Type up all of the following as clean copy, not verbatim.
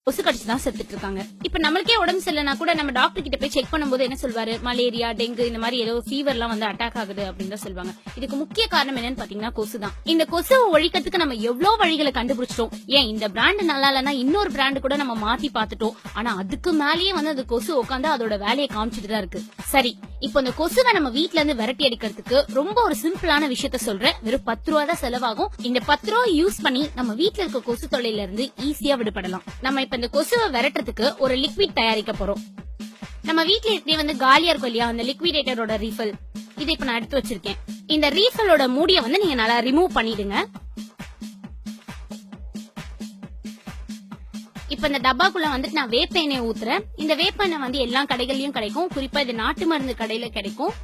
கொசு கடிச்சுதான் செத்துட்டு இருக்காங்க. இப்ப நம்மளுக்கே உடம்பு சரியில்லைனா கூட நம்ம டாக்டர் கிட்ட போய் செக் பண்ணும்போது என்ன சொல்வாரு, மலேரியா, டெங்கு இந்த மாதிரி ஏதோ ஃபீவர் எல்லாம் வந்து அட்டாக் ஆகுது அப்படின்னு தான் சொல்லுவாங்க. இதுக்கு முக்கிய காரணம் என்னன்னு பாத்தீங்கன்னா கொசு தான். இந்த கொசுவை ஒழிக்கிறதுக்கு நம்ம எவ்வளவு வழிகளை கண்டுபிடிச்சிட்டோம். ஏன் இந்த பிராண்ட் நல்லா இல்லைன்னா இன்னொரு பிராண்ட் கூட நம்ம மாத்தி பாத்துட்டோம். ஆனா அதுக்கு மேலேயே வந்து அந்த கொசு உட்காந்து அதோட வேலையை காமிச்சிட்டு தான் இருக்கு. சரி, இப்போ இந்த கொசுவை நம்ம வீட்ல இருந்து விரட்டி அடிக்கிறதுக்கு ரொம்ப ஒரு சிம்பிளான விஷயத்த சொல்றேன். வெறும் 10 ரூபா தான் செலவாகும். இந்த 10 ரூபா யூஸ் பண்ணி நம்ம வீட்ல இருக்க கொசு தொல்லையில இருந்து ஈஸியா விடுபடலாம். நம்ம இப்ப இந்த கொசுவை விரட்டுறதுக்கு ஒரு லிக்விட் தயாரிக்க போறோம். நம்ம வீட்ல இப்படியே வந்து காலியா இருக்கும் இல்லையா, அந்த லிக்விடேட்டரோட ரீஃபில் இதை இப்ப நான் எடுத்து வச்சிருக்கேன். இந்த ரீஃபிலோட மூடியை வந்து நீங்க நல்லா ரிமூவ் பண்ணிடுங்க. இப்ப இந்த டப்பாக்குள்ள வந்துட்டு நான் வேப்ப எண்ணெய் ஊத்துறேன். இந்த வேப்ப எண்ணெய் வந்து எல்லா கடைகள்லயும் கிடைக்கும். குறிப்பா இது நாட்டு மருந்து கடையில கிடைக்கும்.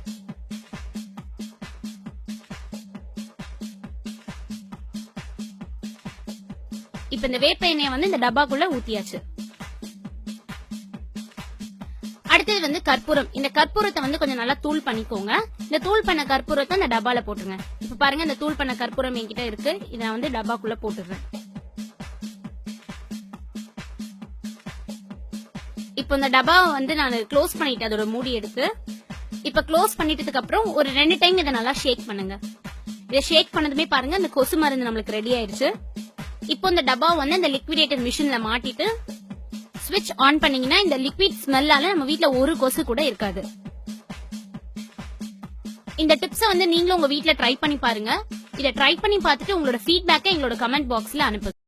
இப்ப இந்த வேப்ப எண்ணெயை வந்து இந்த டப்பாக்குள்ள ஊத்தியாச்சு. அடுத்தது வந்து கற்பூரம். இந்த கற்பூரத்தை வந்து கொஞ்சம் நல்லா தூள் பண்ணிக்கோங்க. இந்த தூள் பண்ண கற்பூரத்தை இந்த டப்பால போட்டுருங்க. இப்ப பாருங்க, இந்த தூள் பண்ண கற்பூரம் என்கிட்ட இருக்கு. இதை நான் வந்து டப்பாக்குள்ள போட்டுறேன். இப்போ இந்த டப்பாவை வந்து நான் க்ளோஸ் பண்ணிட்டு அதோட மூடி எடுத்து இப்ப க்ளோஸ் பண்ணிட்டதுக்கு அப்புறம் ஒரு 2 டைம் இதை நல்லா ஷேக் பண்ணுங்க. இதை ஷேக் பண்ணதுமே பாருங்க, இந்த கொசு மருந்து நம்மளுக்கு ரெடி ஆயிடுச்சு. இப்போ இந்த டப்பாவை வந்து இந்த லிக்விடேட்டர் மிஷின்ல மாட்டிட்டு ஸ்விட்ச் ஆன் பண்ணீங்கன்னா இந்த லிக்விட் ஸ்மெல்லால நம்ம வீட்ல ஒரு கொசு கூட இருக்காது. இந்த டிப்ஸை வந்து நீங்களும் உங்க வீட்ல ட்ரை பண்ணி பாருங்க. இதை ட்ரை பண்ணி பார்த்துட்டு உங்களோட ஃபீட்பேக்கை எங்களோட கமெண்ட் பாக்ஸ்ல அனுப்புங்க.